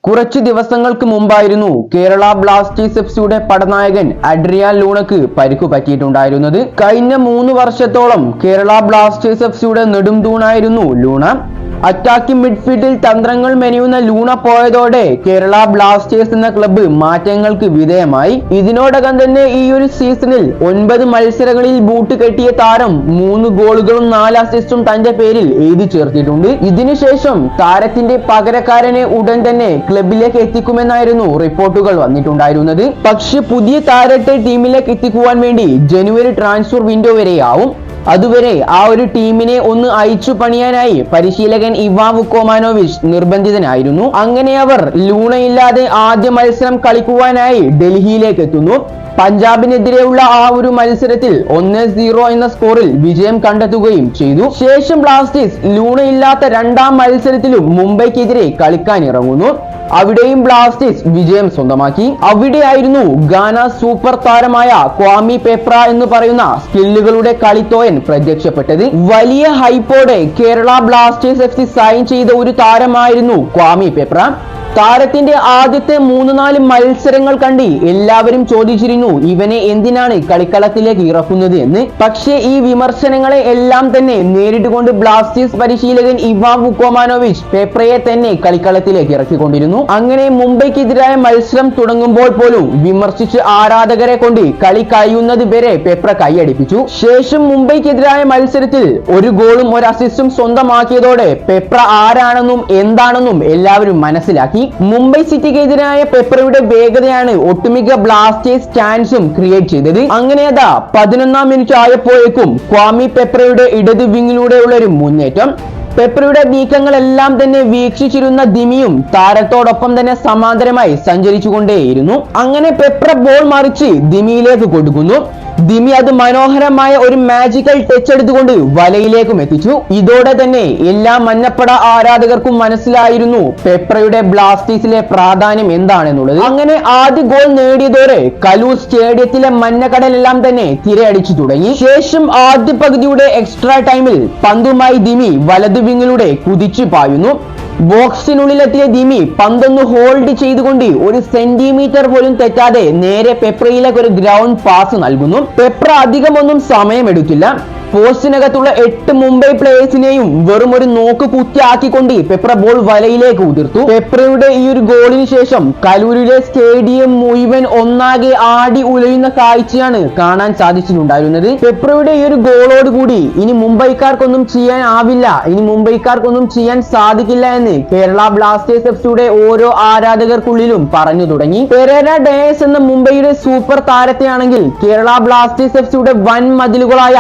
കുറച്ചു ദിവസങ്ങൾക്ക് മുമ്പായിരുന്നു കേരള ബ്ലാസ്റ്റേഴ്സ് എഫ്സിയുടെ പടനായകൻ അഡ്രിയാൻ ലൂണക്ക് പരിക്കു പറ്റിയിട്ടുണ്ടായിരുന്നത്. കഴിഞ്ഞ 3 വർഷത്തോളം കേരള ബ്ലാസ്റ്റേഴ്സ് എഫ്സിയുടെ നെടുംതൂണായിരുന്നു ലൂണ. അറ്റാക്കിംഗ് മിഡ്ഫീൽഡിൽ തന്ത്രങ്ങൾ മെനയുന്ന ലൂണ പോയതോടെ കേരള ബ്ലാസ്റ്റേഴ്സ് എന്ന ക്ലബ്ബ് മാറ്റങ്ങൾക്ക് വിധേയമായി. ഇതിനോടകം തന്നെ ഈ ഒരു സീസണിൽ 9 മത്സരങ്ങളിൽ ബൂട്ട് കെട്ടിയ താരം 3 ഗോളുകളും 4 അസിസ്റ്റും തന്റെ പേരിൽ എഴുതി ചേർത്തിട്ടുണ്ട്. ഇതിനുശേഷം താരത്തിന്റെ പകരക്കാരനെ ഉടൻ തന്നെ ക്ലബിലേക്ക് എത്തിക്കുമെന്നായിരുന്നു റിപ്പോർട്ടുകൾ വന്നിട്ടുണ്ടായിരുന്നത്. പക്ഷെ പുതിയ താരത്തെ ടീമിലേക്ക് എത്തിക്കുവാൻ വേണ്ടി ജനുവരി ട്രാൻസ്ഫർ വിൻഡോ വരെയാവും. അതുവരെ ആ ഒരു ടീമിനെ ഒന്ന് അയച്ചു പണിയാനായി പരിശീലകൻ ഇവാൻ വുക്കോമാനോവിച്ച് നിർബന്ധിതനായിരുന്നു. അങ്ങനെ അവർ ലൂണയില്ലാതെ ആദ്യ മത്സരം കളിക്കുവാനായി ഡൽഹിയിലേക്ക് എത്തുന്നു. പഞ്ചാബിനെതിരെയുള്ള ആ ഒരു മത്സരത്തിൽ 1-0 എന്ന സ്കോറിൽ വിജയം കണ്ടെത്തുകയും ചെയ്തു. ശേഷം ബ്ലാസ്റ്റേഴ്സ് ലൂണയില്ലാത്ത 2ാം മത്സരത്തിലും മുംബൈക്കെതിരെ കളിക്കാൻ ഇറങ്ങുന്നു. അവിടെയും ബ്ലാസ്റ്റേഴ്സ് വിജയം സ്വന്തമാക്കി. അവിടെയായിരുന്നു ഗാന സൂപ്പർ താരമായ ക്വാമി പെപ്ര എന്ന് പറയുന്ന സ്കില്ലുകളുടെ കളിത്തോയൻ പ്രത്യക്ഷപ്പെട്ടത്. വലിയ ഹൈപ്പോടെ കേരള ബ്ലാസ്റ്റേഴ്സ് എഫ്സി സൈൻ ചെയ്ത ഒരു താരമായിരുന്നു ക്വാമി പെപ്ര. താരത്തിന്റെ ആദ്യത്തെ 3-4 മത്സരങ്ങൾ കണ്ട് എല്ലാവരും ചോദിച്ചിരുന്നു ഇവനെ എന്തിനാണ് കളിക്കളത്തിലേക്ക് ഇറക്കുന്നത് എന്ന്. പക്ഷേ ഈ വിമർശനങ്ങളെ എല്ലാം തന്നെ നേരിട്ടുകൊണ്ട് ബ്ലാസ്റ്റേഴ്സ് പരിശീലകൻ ഇവാൻ വുക്കോമാനോവിച്ച് പെപ്രയെ തന്നെ കളിക്കളത്തിലേക്ക് ഇറക്കിക്കൊണ്ടിരുന്നു. അങ്ങനെ മുംബൈക്കെതിരായ മത്സരം തുടങ്ങുമ്പോൾ പോലും വിമർശിച്ച് ആരാധകരെ കൊണ്ട് കളി കഴിയുന്നത് വരെ പെപ്ര കൈയടിപ്പിച്ചു. ശേഷം മുംബൈക്കെതിരായ മത്സരത്തിൽ 1 ഗോളും 1 അസിസ്റ്റും സ്വന്തമാക്കിയതോടെ പെപ്ര ആരാണെന്നും എന്താണെന്നും എല്ലാവരും മനസ്സിലാക്കി. മുംബൈ സിറ്റിക്കെതിരായ പെപ്രയുടെ വേഗതയാണ് ഒട്ടുമിക്ക ബ്ലാസ്റ്റേഴ്സ് ചാൻസും ക്രിയേറ്റ് ചെയ്തത്. അങ്ങനെ അതാ 11ാം മിനിറ്റ് ആയപ്പോഴേക്കും ക്വാമി പെപ്രയുടെ ഇടത് വിങ്ങിലൂടെയുള്ള ഒരു മുന്നേറ്റം. പെപ്രയുടെ നീക്കങ്ങളെല്ലാം തന്നെ വീക്ഷിച്ചിരുന്ന ദിമിയും താരത്തോടൊപ്പം തന്നെ സമാന്തരമായി സഞ്ചരിച്ചുകൊണ്ടേയിരുന്നു. അങ്ങനെ പെപ്ര ബോൾ മറിച്ച് ദിമിയിലേക്ക് കൊടുക്കുന്നു. ദിമി അത് മനോഹരമായ ഒരു മാജിക്കൽ ടച്ച് എടുത്തുകൊണ്ട് വലയിലേക്കും എത്തിച്ചു. ഇതോടെ തന്നെ എല്ലാ മഞ്ഞപ്പട ആരാധകർക്കും മനസ്സിലായിരുന്നു പെപ്രയുടെ ബ്ലാസ്റ്റേഴ്സിലെ പ്രാധാന്യം എന്താണെന്നുള്ളത്. അങ്ങനെ ആദ്യ ഗോൾ നേടിയതോടെ കലൂർ സ്റ്റേഡിയത്തിലെ മഞ്ഞക്കടലെല്ലാം തന്നെ തിരയടിച്ചു തുടങ്ങി. ശേഷം ആദ്യ പകുതിയുടെ എക്സ്ട്രാ ടൈമിൽ പന്തുമായി ദിമി വലതു വിങ്ങിലൂടെ കുതിച്ചു പായുന്നു. ബോക്സിനുള്ളിലെത്തിയ ദിമി പന്തൊന്ന് ഹോൾഡ് ചെയ്തുകൊണ്ട് 1 സെന്റിമീറ്റർ പോലും തെറ്റാതെ നേരെ പെപ്രയിലേക്ക് ഒരു ഗ്രൗണ്ട് പാസ് നൽകുന്നു. പെപ്ര അധികമൊന്നും സമയമെടുക്കില്ല. പോസ്റ്റിനകത്തുള്ള 8 മുംബൈ പ്ലേയേഴ്സിനെയും വെറും ഒരു നോക്ക് കുത്തിയാക്കിക്കൊണ്ട് പെപ്ര ബോൾ വലയിലേക്ക് ഉതിർത്തു. പെപ്രയുടെ ഈ ഒരു ഗോളിന് ശേഷം കലൂരിലെ സ്റ്റേഡിയം മുഴുവൻ ഒന്നാകെ ആടി ഉലയുന്ന കാഴ്ചയാണ് കാണാൻ സാധിച്ചിട്ടുണ്ടായിരുന്നത്. പെപ്രയുടെ ഈ ഒരു ഗോളോടുകൂടി ഇനി മുംബൈക്കാർക്കൊന്നും ചെയ്യാൻ ആവില്ല, ഇനി മുംബൈക്കാർക്കൊന്നും ചെയ്യാൻ സാധിക്കില്ല എന്ന് കേരള ബ്ലാസ്റ്റേഴ്സ് എഫ്സിയുടെ ഓരോ ആരാധകർക്കുള്ളിലും പറഞ്ഞു തുടങ്ങി. പെരേര ഡേസ് എന്ന മുംബൈയുടെ സൂപ്പർ താരത്തെയാണെങ്കിൽ കേരള ബ്ലാസ്റ്റേഴ്സ് എഫ്സിയുടെ വൻ മതിലുകളായ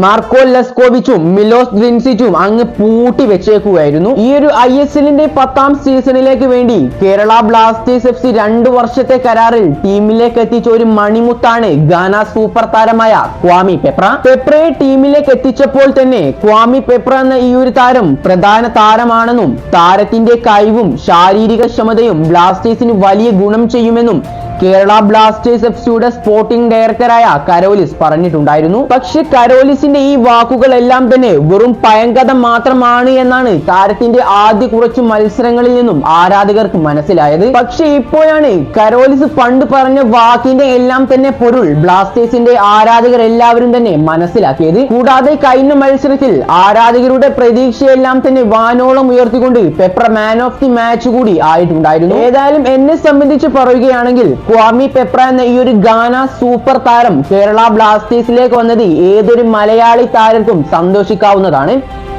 മാർക്കോ ലെസ്കോവിച്ചും മിലോസ് ദ്രിൻസിച്ചും അങ്ങ് പൂട്ടി വെച്ചേക്കുകയായിരുന്നു. ഈ ഒരു ISLന്റെ 10ാം സീസണിലേക്ക് വേണ്ടി കേരള ബ്ലാസ്റ്റേഴ്സ് എഫ്സി 2 വർഷത്തെ കരാറിൽ ടീമിലേക്ക് എത്തിച്ച ഒരു മണിമുത്താണ് ഗാന സൂപ്പർ താരമായ ക്വാമി പെപ്ര. പെപ്രയെ ടീമിലേക്ക് എത്തിച്ചപ്പോൾ തന്നെ ക്വാമി പെപ്ര എന്ന ഈ ഒരു താരം പ്രധാന താരമാണെന്നും താരത്തിന്റെ കഴിവും ശാരീരിക ക്ഷമതയും ബ്ലാസ്റ്റേഴ്സിന് വലിയ ഗുണം ചെയ്യുമെന്നും കേരള ബ്ലാസ്റ്റേഴ്സ് എഫ്സിയുടെ സ്പോർട്ടിംഗ് ഡയറക്ടറായ കരോലിസ് പറഞ്ഞിട്ടുണ്ടായിരുന്നു. പക്ഷെ കരോലിസിന്റെ ഈ വാക്കുകളെല്ലാം തന്നെ വെറും പഴങ്കഥ മാത്രമാണ് എന്നാണ് താരത്തിന്റെ ആദ്യ കുറച്ചു മത്സരങ്ങളിൽ നിന്നും ആരാധകർക്ക് മനസ്സിലായത്. പക്ഷെ ഇപ്പോഴാണ് കരോലിസ് പണ്ട് പറഞ്ഞ വാക്കിന്റെ എല്ലാം തന്നെ പൊരുൾ ബ്ലാസ്റ്റേഴ്സിന്റെ ആരാധകർ എല്ലാവരും തന്നെ മനസ്സിലാക്കിയത്. കൂടാതെ കഴിഞ്ഞ മത്സരത്തിൽ ആരാധകരുടെ പ്രതീക്ഷയെല്ലാം തന്നെ വാനോളം ഉയർത്തിക്കൊണ്ട് Peprah man of the match കൂടി ആയിട്ടുണ്ടായിരുന്നു. ഏതായാലും എന്നെ സംബന്ധിച്ച് പറയുകയാണെങ്കിൽ ക്വാമി പെപ്ര എന്ന ഈ ഒരു ഗാന സൂപ്പർ താരം കേരള ബ്ലാസ്റ്റേഴ്സിലേക്ക് വന്നത് ഏതൊരു മലയാളി താരത്തിനും സന്തോഷിക്കാവുന്നതാണ്.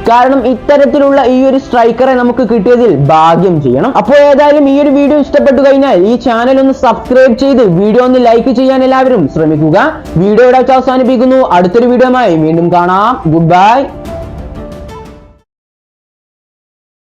കാരണം ഇത്തരത്തിലുള്ള ഈ ഒരു സ്ട്രൈക്കറെ നമുക്ക് കിട്ടിയതിൽ ഭാഗ്യം ചെയ്യണം. അപ്പോൾ ഏതായാലും ഈ ഒരു വീഡിയോ ഇഷ്ടപ്പെട്ടു കഴിഞ്ഞാൽ ഈ ചാനൽ ഒന്ന് സബ്സ്ക്രൈബ് ചെയ്ത് വീഡിയോ ഒന്ന് ലൈക്ക് ചെയ്യാൻ എല്ലാവരും ശ്രമിക്കുക. വീഡിയോയുടെ അവസാനിപ്പിക്കുന്നു. അടുത്തൊരു വീഡിയോയുമായി വീണ്ടും കാണാം. Good bye.